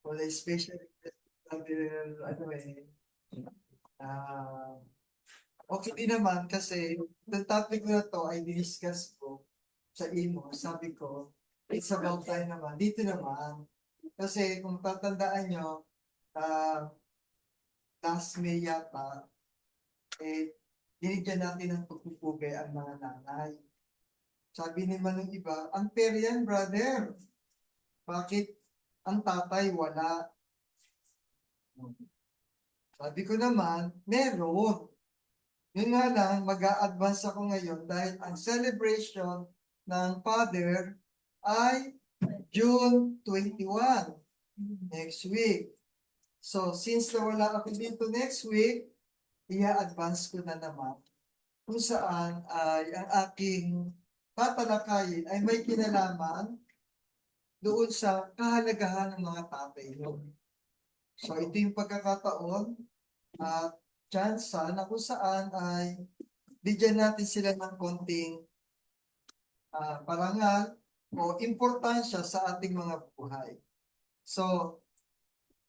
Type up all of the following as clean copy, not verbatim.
Wala special ano ah, okay din naman kasi the topic na to ay diniscuss ko sa imo, sabi ko, it's about time naman. Dito naman, kasi kung tatandaan nyo, last May yata, binigyan natin ng pagpupugay ang mga nanay. Sabi naman ng iba, unfair yan, brother. Bakit ang tatay wala? Sabi ko naman, meron. Yun nga lang, mag-a-advance ako ngayon dahil ang celebration ng father ay June 21, next week. So, since nawala ako dito next week, i-advance ko na naman kung saan ay ang aking tatalakayin ay may kinalaman doon sa kahalagahan ng mga tatay. So, ito yung pagkakataon at tsansa na kung saan ay bigyan natin sila ng konting parangal o importansya sa ating mga buhay. So,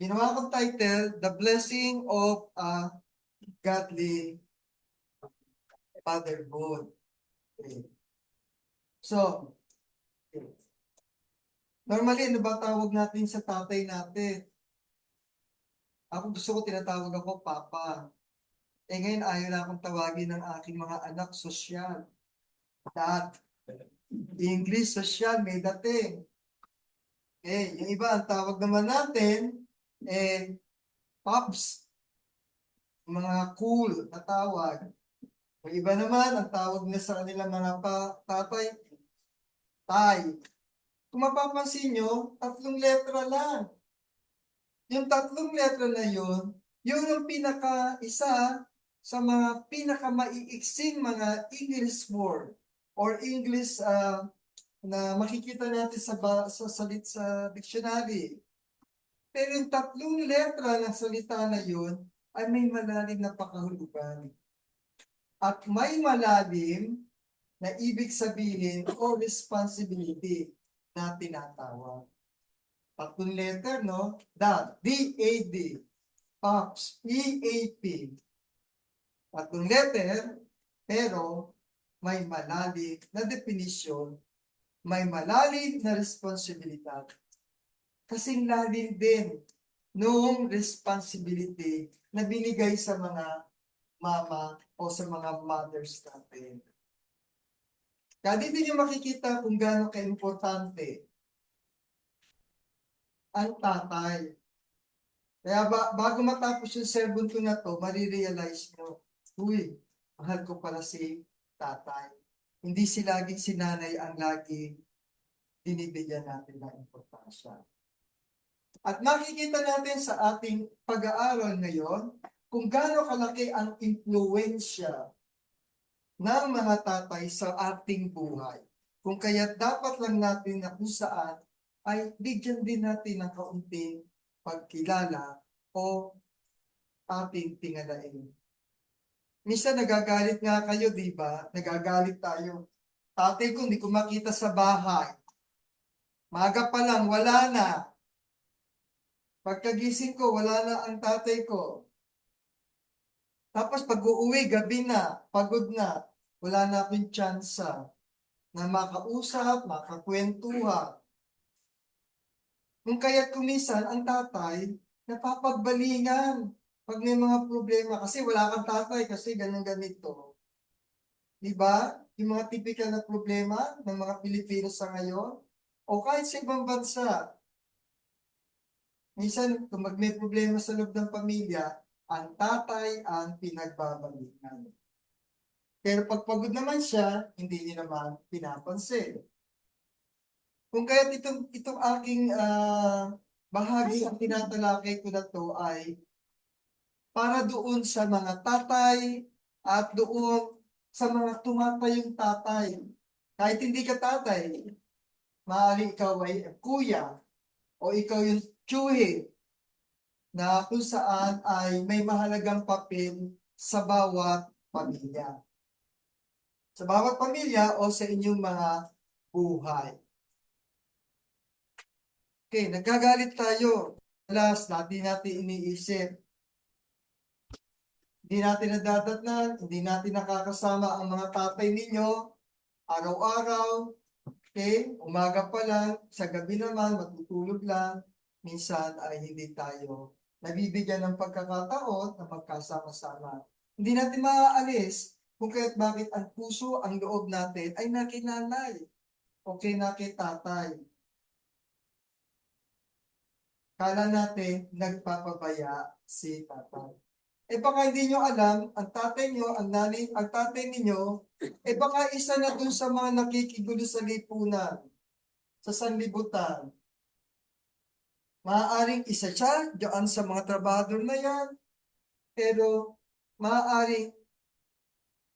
ginawa kong title, The Blessing of a Godly Fatherhood. Okay. So, normally, ano ba tawag natin sa tatay natin? Ako gusto ko tinatawag ako Papa. Ngayon ayaw na akong tawagin ng aking mga anak sosyal. Dad. English social, may dating. Yung iba, ang tawag naman natin, Pops. Mga cool na tawag. Yung iba naman, ang tawag nila sa kanila mga tatay, Tay. Kung mapapansin nyo, 3 letra lang. Yung 3 letra na yun ang pinaka-isa sa mga pinaka-maiiksing mga English word or English na makikita natin sa dictionary. Pero yung 3 letra ng salita na yun ay may malalim na pakahulugan. At may malalim na ibig sabihin o responsibility na tinatawag. 3 letter, no? Dad, D-A-D. Pops, E-A-P. 3 letter, pero may malalim na definisyon, may malalim na responsibilidad. Kasing lalim din noong responsibility na binigay sa mga mama o sa mga mothers natin. Kaya dito nyo makikita kung gaano ka-importante ang tatay. Kaya bago matapos yung sermon ko na to, marirealize nyo, uy, mahal ko pala si tatay. Hindi si laging si nanay ang lagi binibigyan natin ng importansya. At makikita natin sa ating pag-aaral ngayon kung gaano kalaki ang impluensya ng mga tatay sa ating buhay. Kung kaya dapat lang natin na kung saan ay bigyan din natin ng kaunting pagkilala o ating tingalain. Minsan nagagalit nga kayo, di ba? Nagagalit tayo. Tatay ko, hindi ko makita sa bahay. Maga pa lang, wala na. Pagkagising ko, wala na ang tatay ko. Tapos pag-uuwi, gabi na, pagod na, wala na akong tsansa na makausap, makakwentuhan. Kung kaya't kumisan, ang tatay, napapagbalingan pag may mga problema. Kasi wala kang tatay, kasi ganun ganito. Diba? Yung mga typical na problema ng mga Pilipino sa ngayon, o kahit sa ibang bansa. Minsan, kung may problema sa loob ng pamilya, ang tatay ang pinagbabalikan. Pero pag pagod naman siya, hindi niya naman pinapansin. Kung kaya itong aking bahagi ang tinatalakay ko na to ay para doon sa mga tatay at doon sa mga tumatayong tatay. Kahit hindi ka tatay, maaaring ikaw ay kuya o ikaw yung tiyuhi na kung saan ay may mahalagang papel sa bawat pamilya. Sa bawat pamilya o sa inyong mga buhay. Okay, nagagalit tayo. Last, dati natin iniisip, hindi natin nadadatnan, hindi natin nakakasama ang mga tatay ninyo, araw-araw, okay? Umaga pa lang, sa gabi naman, matutulog lang, minsan ay hindi tayo nabibigyan ng pagkakataon na magkasama-sama. Hindi natin maaalis kung kaya't bakit ang puso, ang loob natin ay nakinanay, okay, nakitatay. Kala natin nagpapabaya si tatay. Eh baka hindi nyo alam, ang tatay nyo, ang tatay ninyo, eh baka isa na dun sa mga nakikigulo sa lipunan, sa sanlibutan. Maaaring isa siya diyan sa mga trabahador na yan, pero maaaring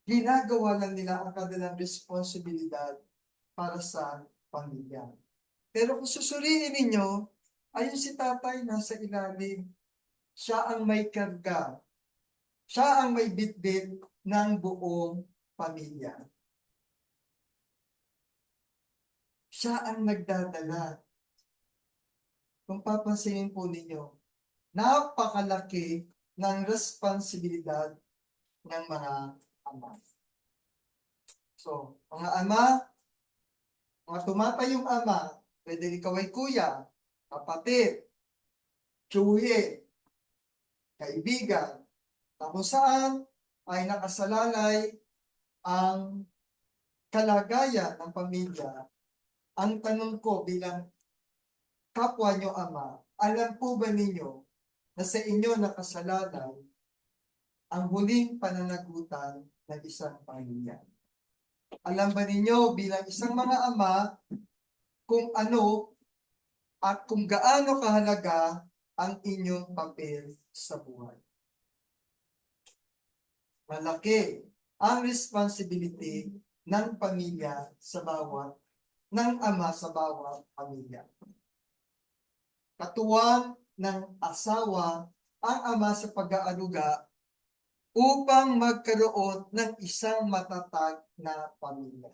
ginagawa lang nila ang kanilang responsibilidad para sa pamilya. Pero kung susuriin ninyo, ayun si tatay nasa ilalim. Siya ang may karga. Siya ang may bitbit ng buong pamilya. Siya ang nagdadala. Kung papansinin po ninyo, napakalaki ng responsibilidad ng mga ama. So, mga ama, mga tumatayong ama, pwede ikaw ay kuya, kapatid, tiyuhi, kaibigan, na kung saan ay nakasalalay ang kalagayan ng pamilya. Ang tanong ko bilang kapwa nyo ama, alam po ba ninyo na sa inyo nakasalalay ang huling pananagutan ng isang pamilya? Alam ba ninyo bilang isang mga ama kung ano at kung gaano kahalaga ang inyong papel sa buhay? Malaki ang responsibility ng pamilya sa bawat, ng ama sa bawat pamilya. Katuwang ng asawa ang ama sa pag-aaruga upang magkaroon ng isang matatag na pamilya.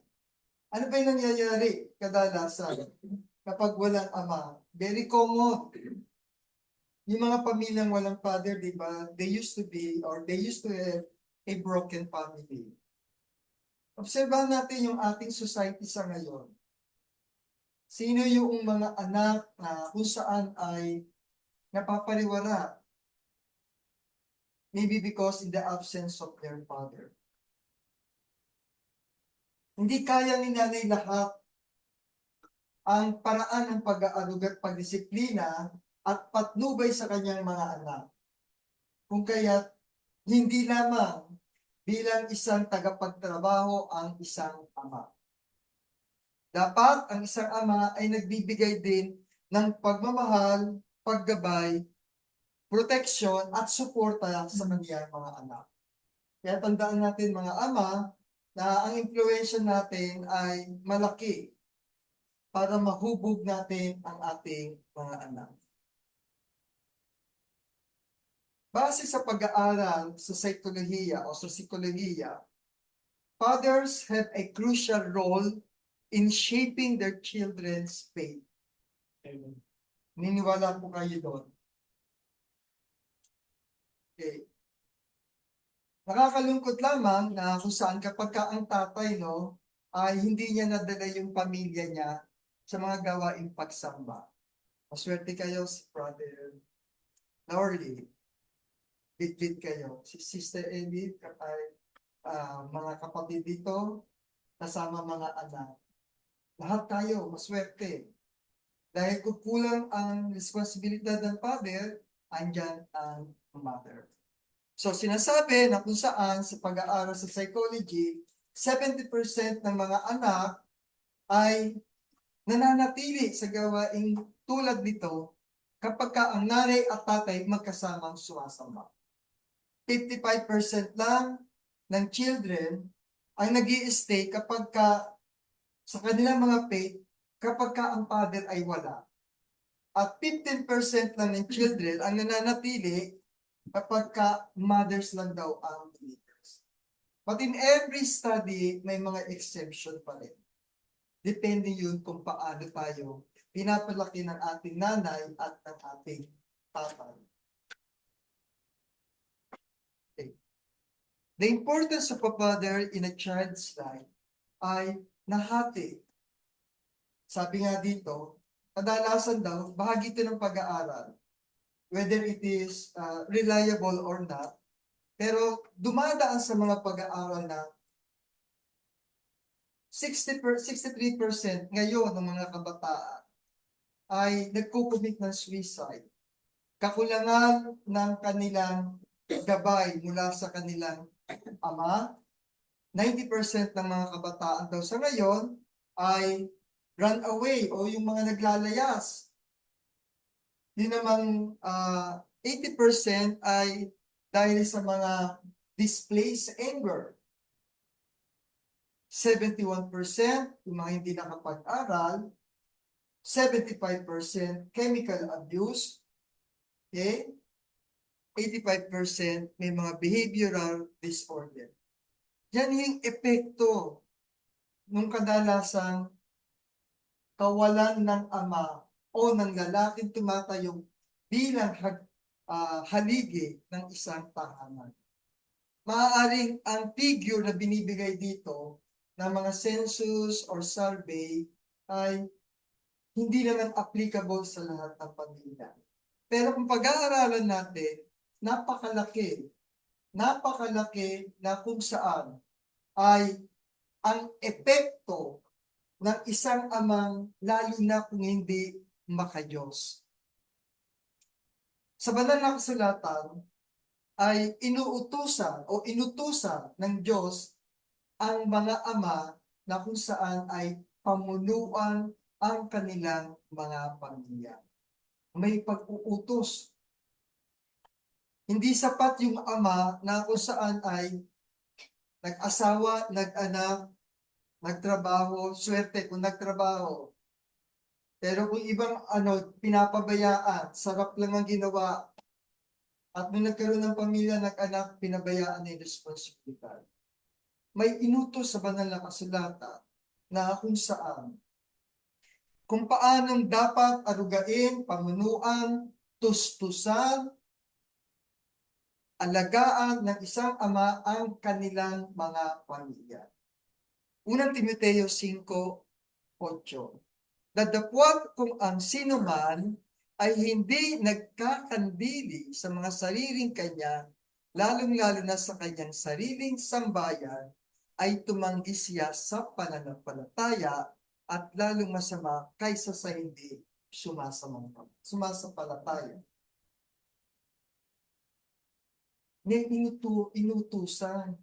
Ano ba yung nangyayari kadalasan kapag walang ama? Very common. Yung mga pamilyang walang father, di ba? They used to be or they used to have a broken family. Obserbahan natin yung ating society sa ngayon. Sino yung mga anak na kung saan ay napapariwara? Maybe because in the absence of their father. Hindi kaya ni nanay lahat ang paraan ng pag-aaruga at pagdisiplina at patnubay sa kanyang mga anak. Kung kaya hindi lamang bilang isang tagapagtrabaho ang isang ama. Dapat ang isang ama ay nagbibigay din ng pagmamahal, paggabay, proteksyon at suporta sa kanyang mga anak. Kaya tandaan natin mga ama na ang impluensya natin ay malaki para mahubog natin ang ating mga anak. Base sa pag-aaral sa psikolohiya o sa psikolohiya, fathers have a crucial role in shaping their children's faith. Niniwala po kayo doon. Okay. Nakakalungkot lamang na kung saan kapag ka ang tatay, no, ay hindi niya nadala yung pamilya niya sa mga gawaing pagsamba. Maswerte kayo si Brother Lorly. Bit-bit kayo. Si Sister Edith, kapag mga kapatid dito, kasama mga anak. Lahat tayo, maswerte. Dahil kung kulang ang responsibilidad ng father, andyan ang mother. So sinasabi na kung saan sa pag-aaral sa psychology, 70% ng mga anak ay nananatili sa gawaing tulad nito kapag ka ang nanay at tatay magkasamang sumasamba. 55% lang ng children ay nag-i-stay kapag ka sa kanilang mga faith kapag ka ang father ay wala. At 15% lang ng children ang nananatili kapag ka mothers lang daw ang believers. But in every study, may mga exception pa rin. Depende yun kung paano tayo pinapalaki ng ating nanay at ng ating tatay. Okay. The importance of a father in a child's life ay nahati. Sabi nga dito, kadalasan daw, bahagi ito ng pag-aaral, whether it is reliable or not, pero dumadaan sa mga pag-aaral na 63% ngayon ng mga kabataan ay nagko-commit ng suicide. Kakulangan ng kanilang gabay mula sa kanilang ama. 90% ng mga kabataan daw sa ngayon ay run away o yung mga naglalayas. Yun namang 80% ay dahil sa mga displaced anger. 71% yung mga hindi nakapag-aral. 75% chemical abuse. Okay? 85% may mga behavioral disorder. Yan yung epekto nung kadalasang kawalan ng ama o ng lalaking tumatayong bilang haligi ng isang tahanan. Maaaring ang figure na binibigay dito ng mga census or survey ay hindi naman applicable sa lahat ng pamilya. Pero kung pag-aaralan natin, napakalaki na kung saan ay ang epekto ng isang amang lalo na kung hindi makadiyos. Sa banal na kasulatan ay inuutusan o inutusan ng Diyos ang mga ama na kung saan ay pamunuan ang kanilang mga pamilya. May pag-uutos. Hindi sapat yung ama na kung saan ay nag-asawa, nag-anak, nagtrabaho, swerte kung nagtrabaho. Pero kung ibang pinapabayaan, sarap lang ang ginawa. At nung nagkaroon ng pamilya, nag-anak, pinabayaan na yung responsibilidad. May inutos sa banal na kasulatan na kung saan kung paanong dapat arugain, pamunuan, tustusan, alagaan ng isang ama ang kanilang mga pamilya. Unang Timoteo 5:8. Dadapwat kung ang sino man ay hindi nagkakandili sa mga sariling kanya, lalong-lalo na sa kanyang sariling sambayan, ay tumanggi siya sa pananampalataya at lalong masama kaysa sa hindi sumasampalataya. May inutusan.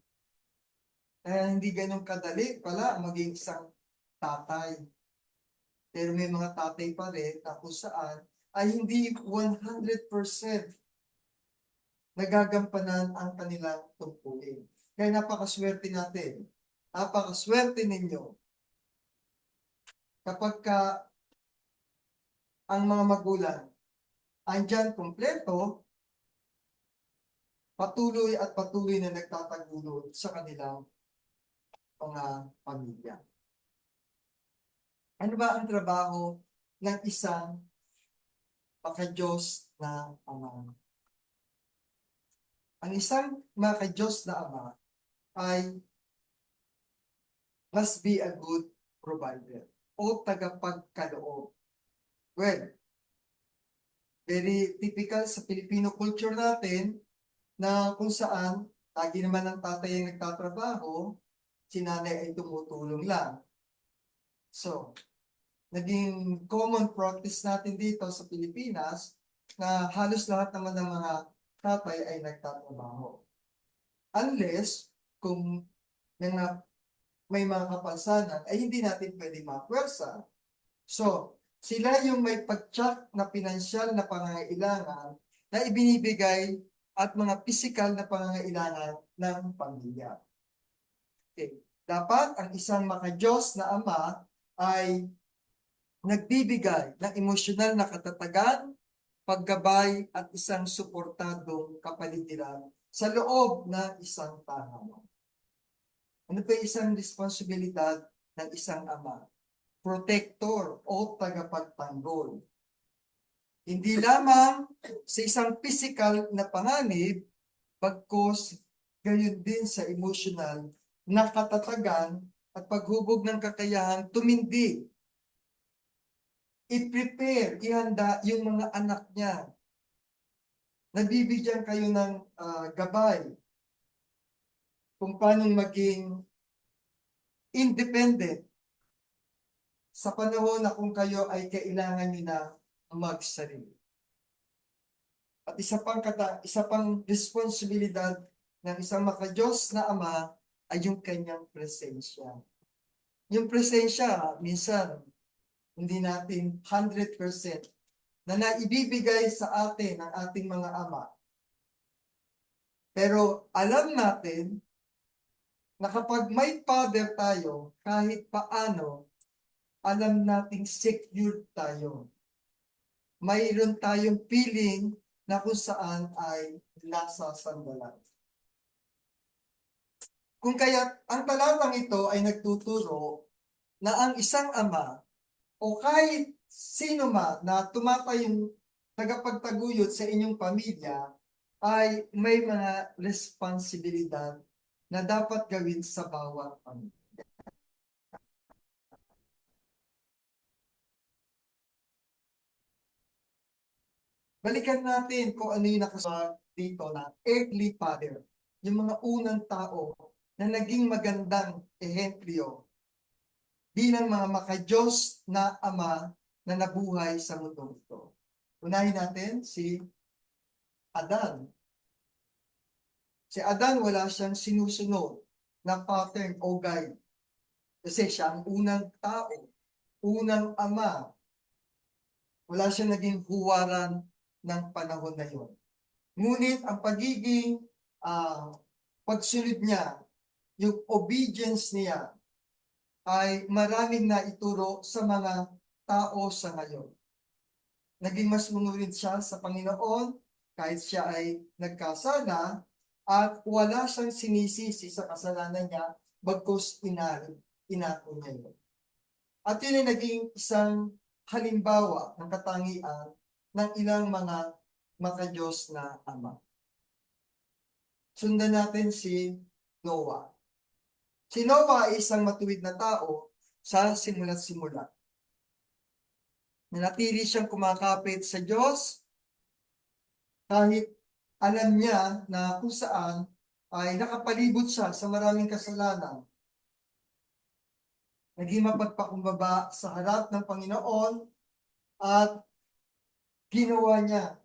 Hindi ganun kadali pala maging isang tatay. Pero may mga tatay pa rin na kung saan ay hindi 100% nagagampanan ang kanilang tungkulin. Kaya napakaswerte natin. Napakaswerte ninyo kapag ang mga magulang andyan kompleto, patuloy at patuloy na nagtatagulod sa kanilang mga pamilya. Ano ba ang trabaho ng isang makadiyos na ama? Ang isang makadiyos na ama ay must be a good provider o tagapagkaloob. Well, very typical sa Filipino culture natin na kung saan lagi naman ang tatay ang nagtatrabaho, si nanay ay tumutulong lang. So, naging common practice natin dito sa Pilipinas na halos lahat naman ng mga tatay ay nagtatrabaho. Unless, kung may mga kapansanan, ay hindi natin pwede mapwersa. So, sila yung may pagtsak na pinansyal na pangangailangan na ibinibigay at mga pisikal na pangangailangan ng pamilya. Okay. Dapat ang isang makadiyos na ama ay nagbibigay ng emosyonal na katatagan, paggabay at isang suportadong kapaligiran sa loob ng isang tahanan. Ano pa isang responsibilidad ng isang ama? Protector o tagapagtanggol. Hindi lamang sa isang physical na panganib, bagkus gayon din sa emotional na katatagan at paghubog ng kakayahang tumindig. I-prepare, ihanda yung mga anak niya. Nabibigyan kayo ng gabay kung paano maging independent sa panahon na kung kayo ay kailangan nyo na magsarili. At isa pang responsibilidad ng isang makadiyos na ama ay yung kanyang presensya. Yung presensya, minsan, hindi natin 100% na naibibigay sa atin ng ating mga ama. Pero alam natin na kapag may father tayo, kahit paano, alam nating secure tayo. Mayroon tayong feeling na kung saan ay nasa sandalan. Kung kaya ang talatang ito ay nagtuturo na ang isang ama o kahit sino man na tumatayong tagapagtaguyod sa inyong pamilya ay may mga responsibilidad na dapat gawin sa bawat pamilya. Balikan natin kung ano yung nakasulat dito na earthly father, yung mga unang tao na naging magandang ehemplo bilang mga makadiyos na ama na nabuhay sa mundo ito. Unahin natin si Adan. Si Adan wala siyang sinusunod na pattern o guide. Kasi siya ang unang tao, unang ama. Wala siyang naging huwaran ng panahon na yun. Ngunit ang pagiging pagsunod niya, yung obedience niya, ay maraming na ituro sa mga tao sa ngayon. Naging mas mungurit siya sa Panginoon kahit siya ay nagkasala at wala siyang sinisisi sa kasalanan niya bagkus inato niya yun. At yun ay naging isang halimbawa ng katangian ng ilang mga makadiyos na ama. Sundan natin si Noah. Si Noah ay isang matuwid na tao sa simula't simula. Nanatili siyang kumakapit sa Diyos kahit alam niya na kung saan ay nakapalibot siya sa maraming kasalanan. Naging mapagpakumbaba sa harap ng Panginoon at ginawa niya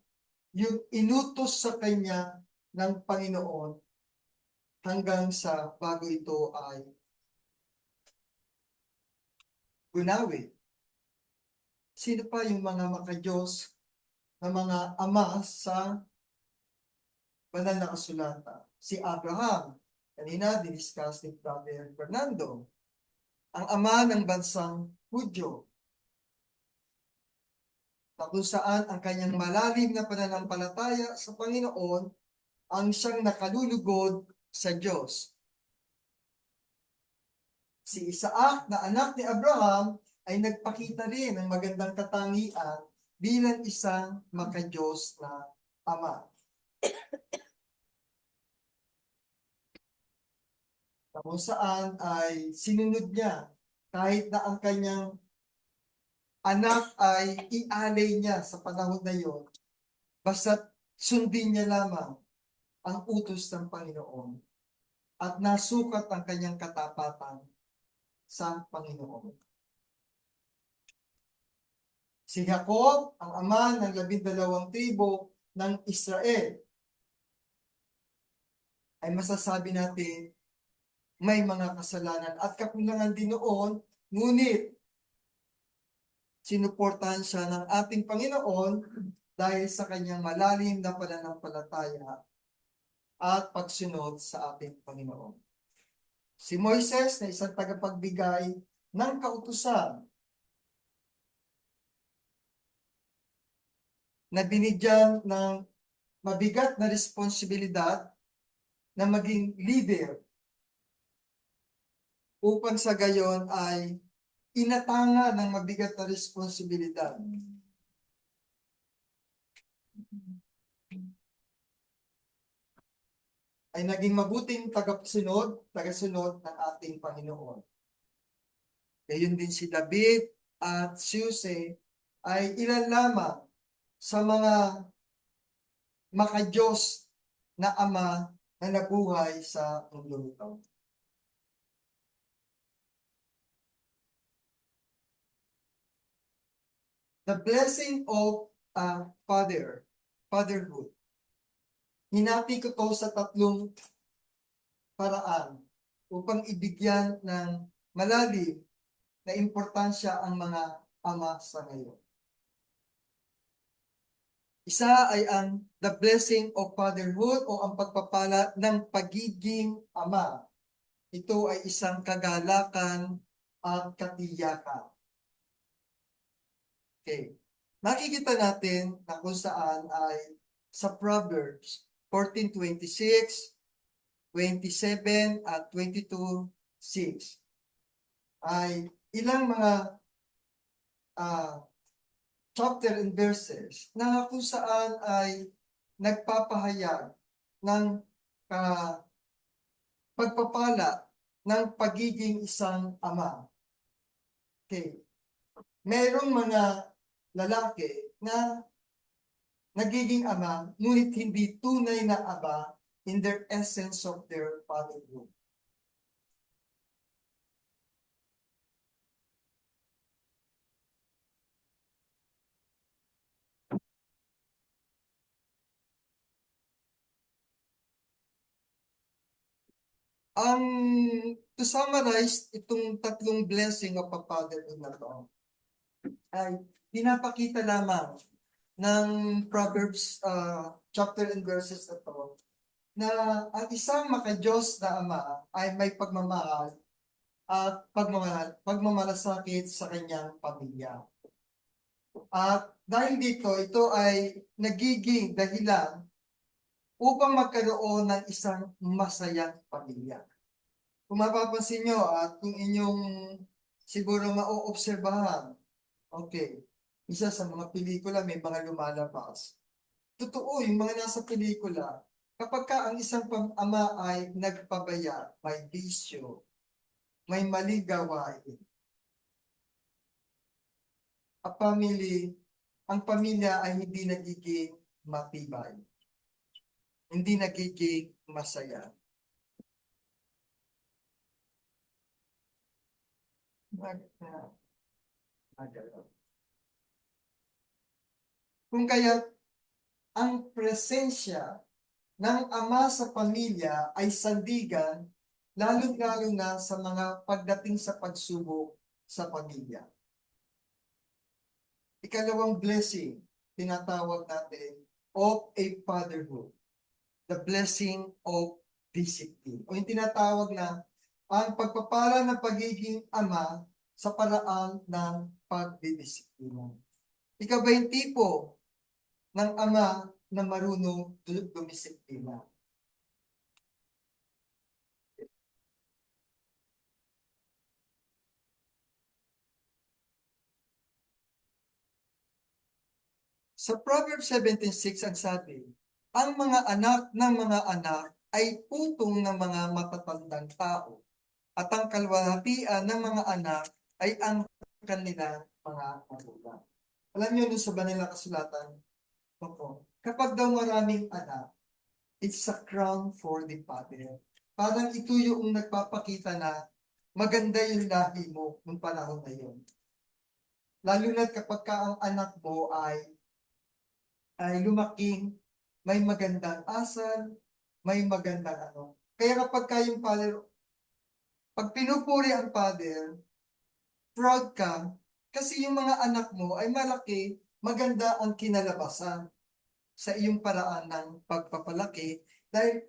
yung inutos sa kanya ng Panginoon hanggang sa bago ito ay gunawi. Sino pa yung mga makadiyos na mga ama sa banal na kasulatan? Si Abraham, kanina diniscuss ni Brother Fernando, ang ama ng bansang Hudyo, na kung saan ang kanyang malalim na pananampalataya sa Panginoon ang siyang nakalulugod sa Diyos. Si Isaac na anak ni Abraham ay nagpakita rin ng magandang katangian bilang isang makadiyos na ama. Na kung saan ay sinunod niya kahit na ang kanyang anak ay ialay niya sa panahon na yon, basta't sundin niya lamang ang utos ng Panginoon at nasukat ang kanyang katapatan sa Panginoon. Si Jacob, ang ama ng 12 tribo ng Israel, ay masasabi natin may mga kasalanan at kakulangan din noon, ngunit sinuportahan siya ng ating Panginoon dahil sa kanyang malalim na pananampalataya at pagsunod sa ating Panginoon. Si Moises na isang tagapagbigay ng kautusan na binigyan ng mabigat na responsibilidad na maging leader upang sa gayon ay inatanga ng mabigat na responsibilidad ay naging mabuting tagasunod ng ating Panginoon. Gayon din si David at si Jose ay ilan lamang sa mga makadiyos na ama na nabuhay sa mundong ito. The blessing of fatherhood. Hinati ko to sa tatlong paraan upang ibigyan ng malalim na importansya ang mga ama sa ngayon. Isa ay ang the blessing of fatherhood o ang pagpapala ng pagiging ama. Ito ay isang kagalakan at katiyakan. Okay. Makikita natin na kung saan ay sa Proverbs 14:26, 27 at 22:6 ay ilang mga chapter and verses na kung saan ay nagpapahayag ng pagpapala ng pagiging isang ama. Okay. Merong mga lalaki na nagiging ama, ngunit hindi tunay na ama in their essence of their fatherhood. Ang to summarize itong tatlong blessing of a fatherhood na to ay pinapakita lamang ng Proverbs chapter and verses na to na ang isang makadiyos na ama ay may pagmamahal at pagmamalasakit sa kanyang pamilya. At dahil dito, ito ay nagiging dahilan upang magkaroon ng isang masayang pamilya. Kung mapapansin nyo at kung inyong siguro mauobserbahan, okay, isa sa mga pelikula may mga lumalabas. Totoo, yung mga nasa pelikula, kapag ka ang isang ama ay nagpabaya, may bisyo, may mali gawain, ang pamilya ay hindi nagiging matibay, hindi nagiging masaya. Kung kaya ang presensya ng ama sa pamilya ay sandigan, lalo-lalo na sa mga pagdating sa pagsubok sa pamilya. Ikalawang blessing, tinatawag natin, of a fatherhood. The blessing of discipline. O yung tinatawag na ang pagpapala ng pagiging ama sa paraan ng pagdidisiplina. Ikaw ba yung tipo ng ama na marunong dumisiplina? Sa Proverbs 17:6 ang sabi, ang mga anak ng mga anak ay putong ng mga matatandang tao, at ang kalwalhatian ng mga anak ay ang kanilang mga magulang. Alam niyo doon sa banilang kasulatan, kapag daw maraming anak, it's a crown for the father. Parang ito yung nagpapakita na maganda yung lahi mo nung panahon na yun. Lalo na kapag ka ang anak mo ay lumaking may magandang asal, may magandang ano. Kaya kapag kayong father, pag pinupuri ang father, proud ka, kasi yung mga anak mo ay malaki, maganda ang kinalabasan sa iyong paraan ng pagpapalaki. Dahil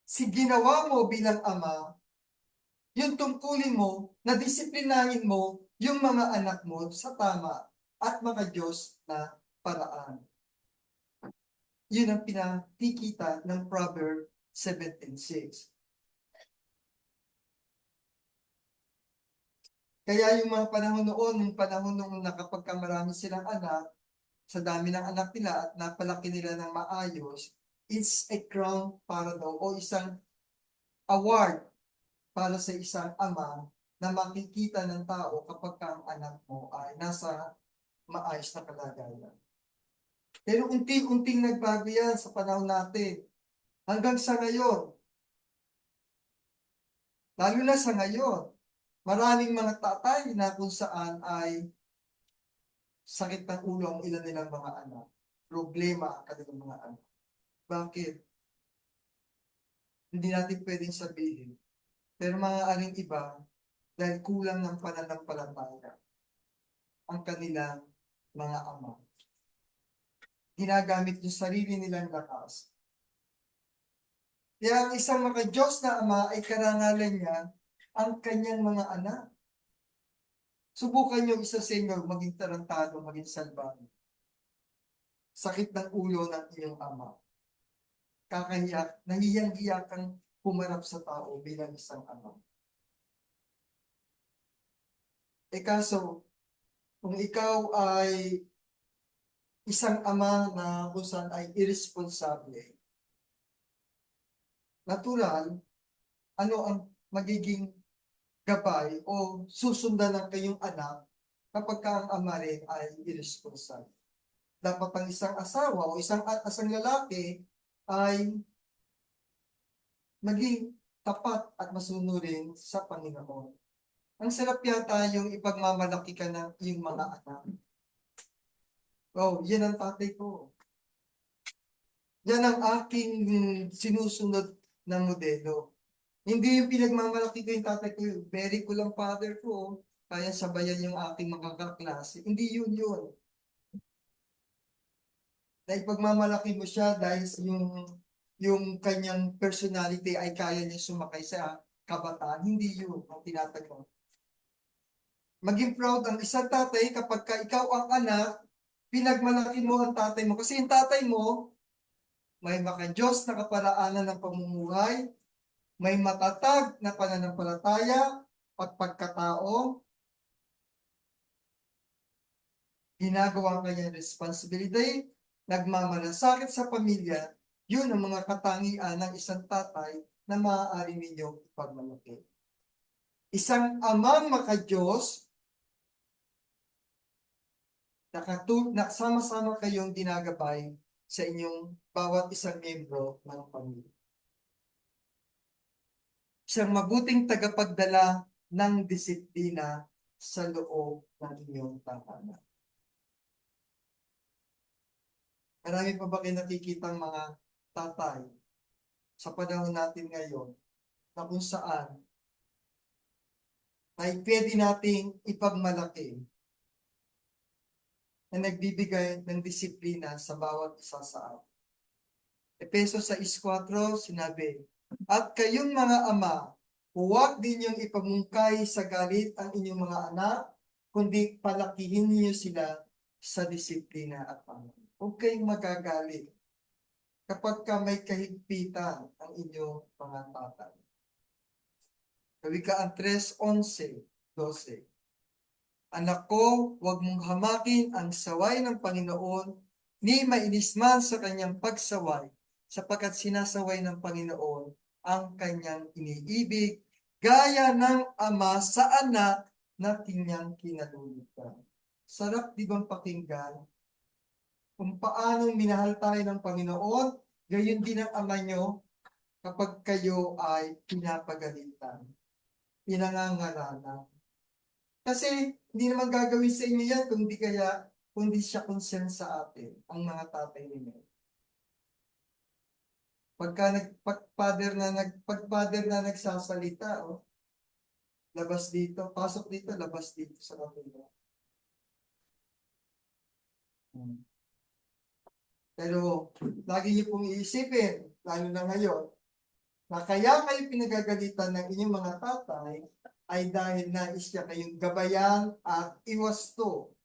si ginawa mo bilang ama, yung tungkulin mo, na disiplinahin mo yung mga anak mo sa tama at mga Diyos na paraan. Yun ang pinakikita ng Proverbs 17:6. Kaya yung mga panahon noon, yung panahon noon na kapag marami silang anak, sa dami ng anak nila at napalaki nila ng maayos, it's a crown para daw o isang award para sa isang ama na makikita ng tao kapag ka ang anak mo ay nasa maayos na kalagayan. Pero unti-unting nagbago yan sa panahon natin. Hanggang sa ngayon, lalo na sa ngayon, maraming mga tatay na kung saan ay sakit ng ulo ang ilan nilang mga anak. Problema ang kanilang mga anak. Bakit? Hindi natin pwedeng sabihin. Pero maaaring iba, dahil kulang ng pananampalataya ang kanilang mga ama. Ginagamit yung sarili nilang lakas. Kaya ang isang maka-Diyos na ama ay karangalan niya ang kanyang mga anak. Subukan niyo isa sa inyo maging tarantado, maging salbahe. Sakit ng ulo ng iyong ama. Kakahiyak, nahiyang-hiya kang pumarap sa tao bilang isang ama. Kaso, kung ikaw ay isang ama na kung saan ay irresponsable, natural, ano ang magiging gabay o susundan ng kayong anak kapag ka ang ama rin ay irresponsable? Dapat ang isang asawa o isang lalaki ay maging tapat at masunurin sa Panginoon. Ang sarap yata yung ipagmamalaki ka ng iyong mga anak. Oh, yan ang tatay ko. Yan ang aking sinusunod na modelo. Hindi yung pinagmamalaki ko yung tatay ko, very cool ang father ko, kaya sabayan yung aking mga kaklase. Hindi yun. Na ipagmamalaki mo siya dahil yung kanyang personality ay kaya niya sumakay sa kabataan. Hindi yun ang tinatanong. Maging proud ang isang tatay kapag ka ikaw ang anak, pinagmalaki mo ang tatay mo. Kasi yung tatay mo, may maka-Diyos na kaparaanan ng pamumuhay, may matatag na pananampalataya, pagkatao, ginagawa ang kanyang responsibility, nagmamalasakit sa pamilya, yun ang mga katangian ng isang tatay na maaari ninyong ipagmalaki. Isang amang maka-Diyos, na sama-sama kayong ginagabay sa inyong bawat isang membro ng pamilya. Isang mabuting tagapagdala ng disiplina sa loob ng inyong tahanan. Marami pa ba kayo nakikitang mga tatay sa panahon natin ngayon na kung saan ay pwede nating ipagmalaki na nagbibigay ng disiplina sa bawat isa sa atin. Efeso 6:4 sinabi, at kayong mga ama, huwag din yung ipamungkay sa galit ang inyong mga anak, kundi palakihin niyo sila sa disiplina at pamumuhay. Huwag kayong magagalit kapag ka may kahigpitan ang inyong mga tatay. Kawikaan 3:11-12. Anak ko, huwag mong hamakin ang saway ng Panginoon, ni mainis man sa kanyang pagsaway, sapagkat sinasaway ng Panginoon ang kanyang iniibig, gaya ng ama sa anak na kanyang kinalulutan. Sarap di bang pakinggan kung paano minahal tayo ng Panginoon, gayon din ang ama nyo kapag kayo ay pinapagalitan, pinangangalanan. Kasi hindi naman gagawin sa inyo yan kung di siya concern sa atin, ang mga tatay ninyo. Pag-father na nagsasalita, labas dito, pasok dito, labas dito sa kapila. Pero lagi niyo pong iisipin, lalo na ngayon, na kaya kayo pinagagalitan ng inyong mga tatay ay dahil nais niya kayong gabayan at iwasto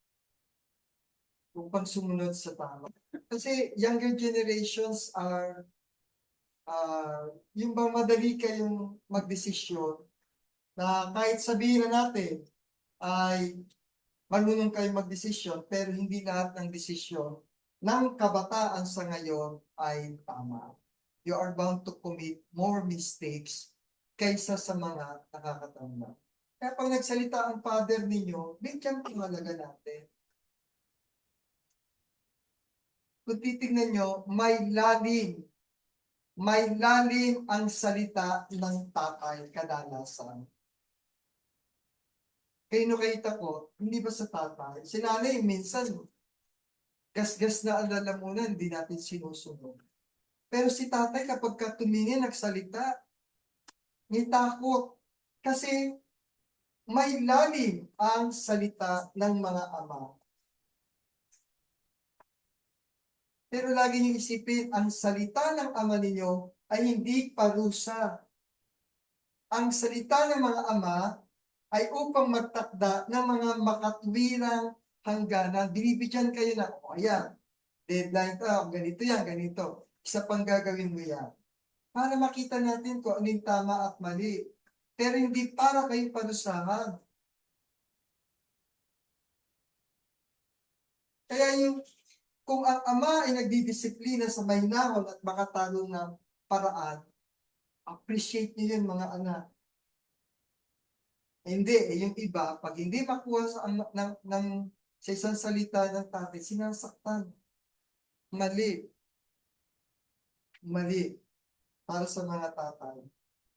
upang sumunod sa tama. Kasi younger generations are yung bang madali kayong magdesisyon na kahit sabihin na natin ay marunong kayong magdesisyon pero hindi lahat ng desisyon ng kabataan sa ngayon ay tama. You are bound to commit more mistakes kaysa sa mga nakakatanda. Kaya pag nagsalita ang father ninyo, bigyan po halaga natin. Kung titignan nyo, may lalim ang salita ng tatay kadalasan. Kaya nakita ko, hindi ba sa tatay? Si nanay, minsan, gas-gas na ang lalamunan, hindi natin sinusunod. Pero si tatay, kapag ka tumingin, nagsalita, may takot. Kasi may lalim ang salita ng mga ama. Pero lagi niyo isipin, ang salita ng ama ninyo ay hindi parusa. Ang salita ng mga ama ay upang magtakda ng mga makatwirang hangganan. Binibigyan kayo na, ayan, deadline to, ganito yan, ganito. Isa pang gagawin mo yan. Para makita natin kung ano yung tama at mali. Pero hindi para kayong parusahan. Kaya kung ang ama ay nagdidisiplina sa mahinahon at makatalong na paraan, appreciate niyo yun mga anak. Hindi, yung iba, pag hindi makuha sa isang salita ng tatay, sinasaktan. Mali. Mali. Para sa mga tatay.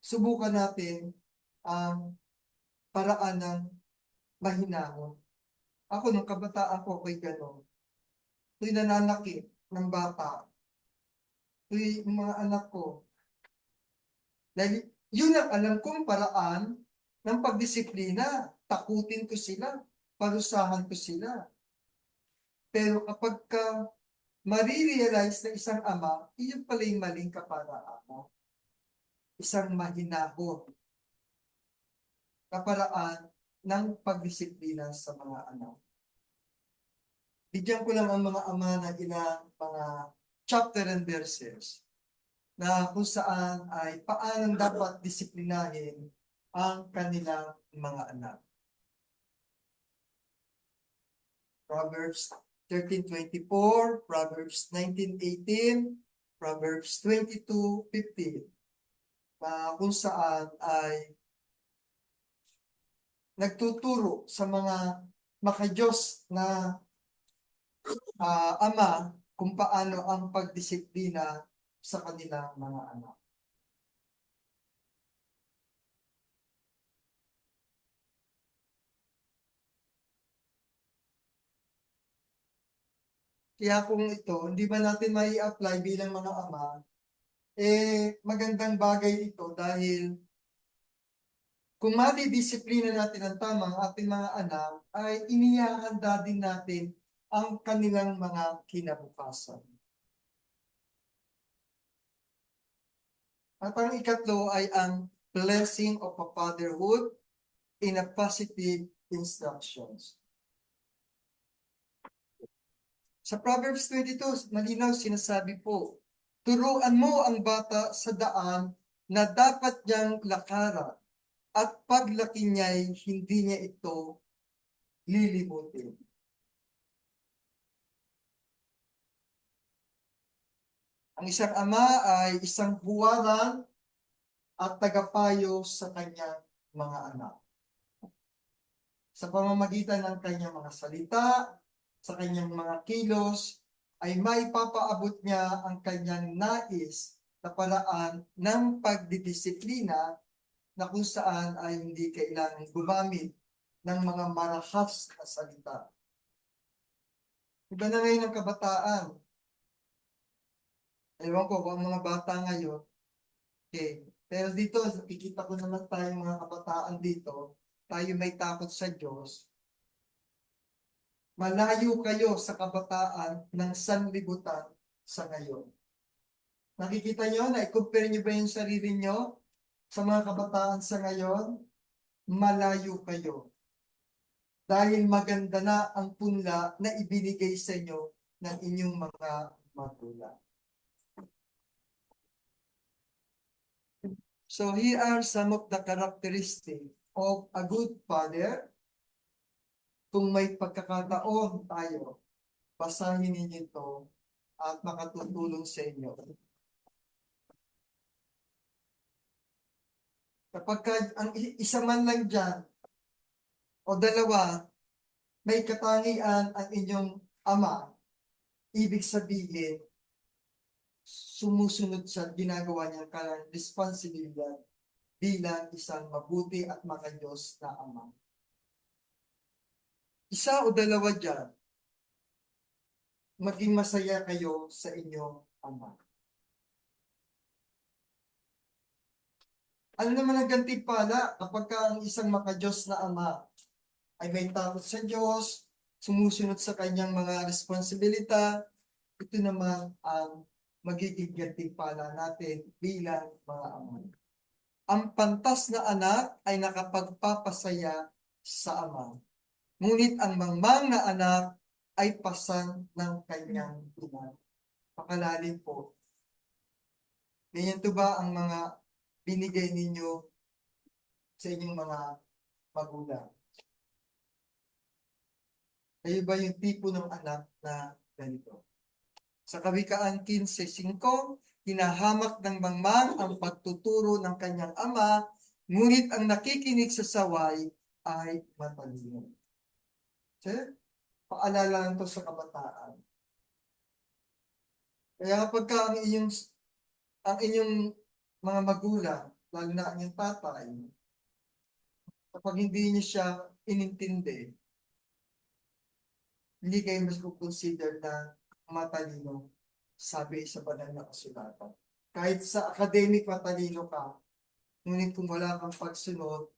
Subukan natin ang paraan ng mahinahon. Ako, nung kabataan ko, ako'y gano'n. Ito'y nananakit ng bata. Ito'y mga anak ko. Dahil yun ang alam kong paraan ng pagdisiplina. Takutin ko sila. Parusahan ko sila. Pero kapag marirealize na isang ama, iyon pala yung maling kaparaan. Isang mahinahon kaparaan ng pagdisiplina sa mga anak. Bigyan ko lang ang mga ama ng ilang mga chapter and verses na kung saan ay paano dapat disiplinahin ang kanilang mga anak. Proverbs 13:24, Proverbs 19:18, Proverbs 22:15, kung saan ay nagtuturo sa mga makadiyos na ama kung paano ang pagdisiplina sa kanilang mga anak. Kaya kung ito, hindi ba natin mai apply bilang mga ama, magandang bagay ito dahil kung madidisiplina natin ang tama ang ating mga anak, ay inihahanda din natin ang kanilang mga kinabukasan. At ang ikatlo ay ang blessing of a fatherhood in a positive instructions. Sa Proverbs 22, malinaw sinasabi po, turuan mo ang bata sa daan na dapat niyang lakaran at paglaki niya'y hindi niya ito lilimutin. Ang isang ama ay isang huwaran at tagapayo sa kanyang mga anak. Sa pamamagitan ng kanyang mga salita, sa kanyang mga kilos, ay maipapaabot niya ang kanyang nais na paraan ng pagdidisiplina na kung saan ay hindi kailangang gumamit ng mga marahas na salita. Iba na ngayon ang kabataan. Ewan ko kung ang mga bata ngayon, okay. Pero dito, nakikita ko naman tayong mga kabataan dito, tayo may takot sa Diyos. Malayo kayo sa kabataan ng sanlibutan sa ngayon. Nakikita nyo, na-compare nyo ba yung sarili nyo sa mga kabataan sa ngayon? Malayo kayo. Dahil maganda na ang punla na ibinigay sa inyo ng inyong mga magulang. So here are some of the characteristics of a good father. Kung may pagkakataon tayo, basahin ninyo ito at makatutulong sa inyo. Kapag ang isa man lang dyan o dalawa, may katangian ang inyong ama, ibig sabihin, sumusunod sa ginagawa niyang kanyang responsibilidad bilang isang mabuti at makadiyos na ama. Isa o dalawa dyan, maging masaya kayo sa inyong ama. Ano naman ang gantimpala kapag ang isang makadiyos na ama ay may takot sa Diyos, sumusunod sa kanyang mga responsibilidad, ito naman ang magiging gantimpala natin bilang mga ama. Ang pantas na anak ay nakapagpapasaya sa ama. Ngunit ang mangmang na anak ay pasan ng kanyang ina. Pakalalim po. Ganyan to ba ang mga binigay ninyo sa inyong mga magulang? Kayo ba yung tipo ng anak na ganito? Sa Kawikaan 15:5, hinahamak ng mangmang ang pagtuturo ng kanyang ama, ngunit ang nakikinig sa saway ay matalino. So, paalala lang to sa kabataan. Kaya kapag ang inyong mga magulang, lalo na ang inyong tatay, kapag hindi niyo siya inintindi, hindi kayo mas consider na matalino, sabi sa banal na kasulatan. Kahit sa academic matalino ka, ngunit kung wala kang pagsunod,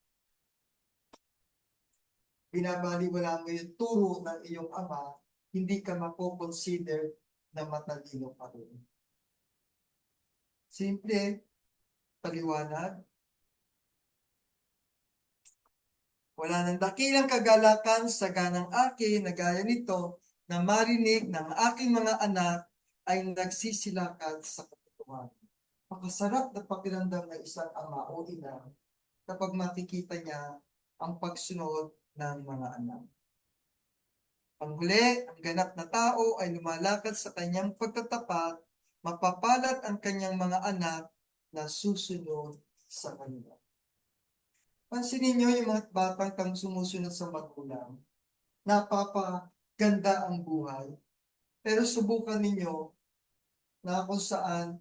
binabaliwala mo yung turo ng iyong ama, hindi ka mapoconsider na matalino pa rin. Simple, paliwanag. Wala nang dakilang kagalakan sa ganang akin na gaya nito na marinig ng aking mga anak ay nagsisilakan sa katotohanan. Makasarap na pakiramdam ng isang ama o ina kapag makikita niya ang pagsunod ng mga anak. Panghuli, ang ganap na tao ay lumalakad sa kanyang pagtatapat, mapapalad ang kanyang mga anak na susunod sa kanila. Pansinin niyo yung mga batang sumusunod sa magulang. Napapaganda ang buhay. Pero subukan ninyo na kung saan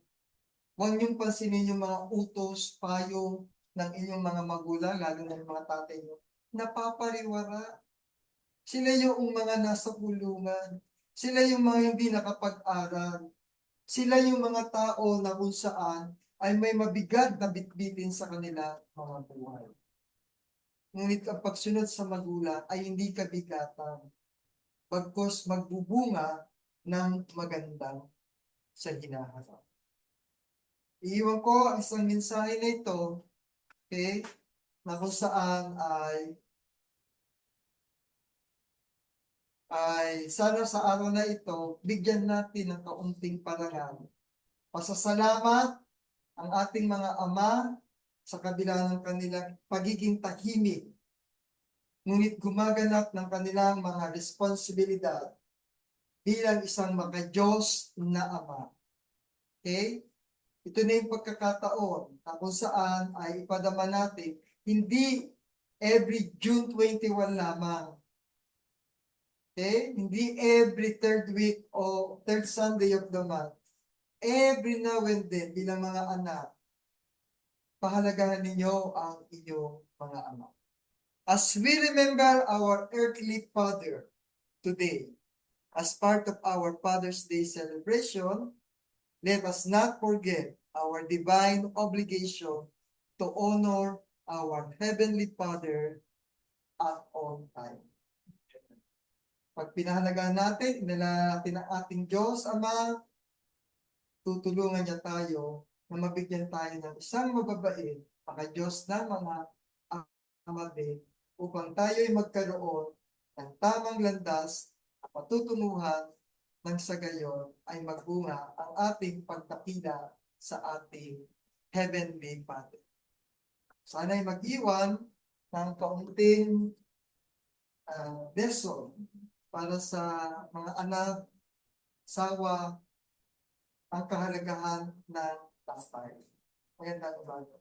huwag niyong pansinin yung mga utos, payo ng inyong mga magulang, lalo na yung mga tatay niyo. Napapariwara. Sila yung mga nasa kulungan. Sila yung mga hindi nakapag-aral. Sila yung mga tao na kung saan ay may mabigat na bitbitin sa kanila mga buhay. Ngunit ang pagsunod sa magulang ay hindi kabigatan, bagkus magbubunga ng magandang sa hinaharap. Iiwan ko ang isang mensahe na ito, okay, na kung saan ay sana sa araw na ito, bigyan natin ng kaunting parangal. Pasasalamat ang ating mga ama sa kabila ng kanilang pagiging tahimik, ngunit gumaganap ng kanilang mga responsibilidad bilang isang makadiyos na ama. Okay? Ito na yung pagkakataon na kung saan ay ipadama natin, hindi every June 21 lamang. Okay? Hindi every third week o third Sunday of the month. Every now and then, bilang mga anak, pahalagahan ninyo ang inyong mga ama. As we remember our earthly father today, as part of our Father's Day celebration, let us not forget our divine obligation to honor our Heavenly Father at all time. Pag pinahalagaan natin, inalala natin ang ating Diyos Ama, tutulungan niya tayo na mabigyan tayo ng isang mababait, Diyos na mga amate, upang tayo ay magkaroon ng tamang landas at patutunguhan nang sa gayon ay magbunga ang ating pagtakila sa ating Heavenly Father. Sana ay mag-iwan ng kaunting lesson para sa mga anak, sawa, ang kahalagahan ng tatay. Magandang umaga.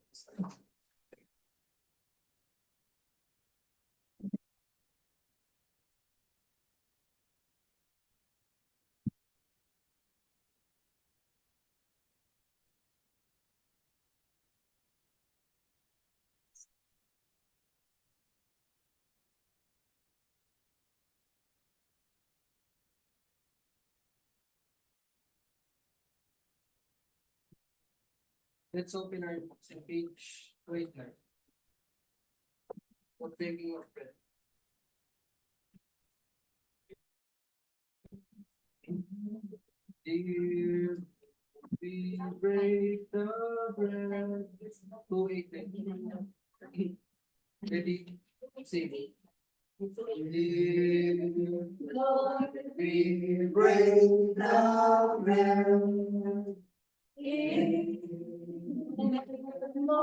Let's open our books in page 29. For taking of bread. If we break the bread, 2:8. Ready? Say. If we break the bread, the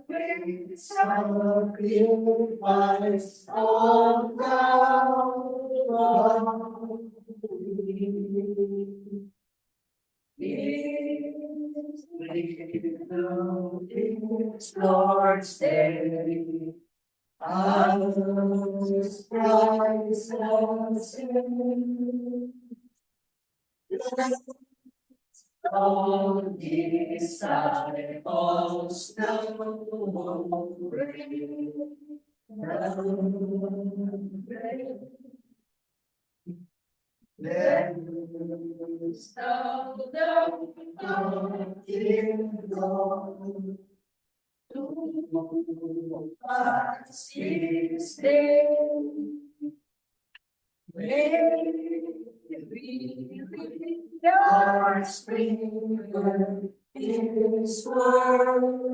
great sacrifice of Calvary. It's Lord's Day. Ours Christ has been. All disciples know let us know the to us this day. May we read our Springer His word.